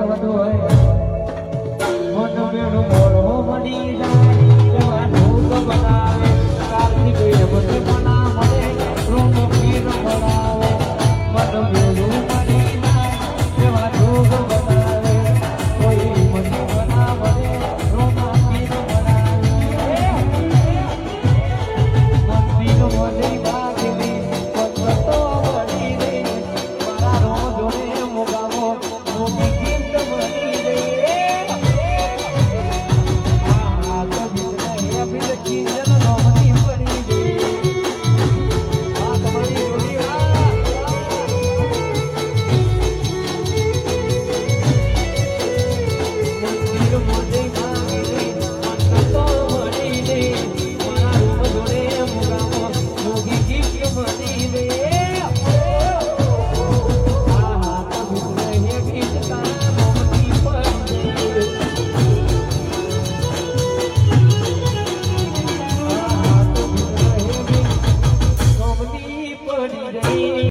આવતો હોય મન મેળો મોરો મળી જાય એવા ઢોક બનાવે કાર્તિક મને મના મળે રોમ પીર મળાવે મન મેળો મળી જાય એવા ઢોક બનાવે કોઈ મને મના મળે રોમ પીર મળાવે મંદિર મને ભાગની પત્તો વળી રે મારા રોમ જોડે મોગાવો મોગી ગીત વળી રે આ કવિતા અભિલખી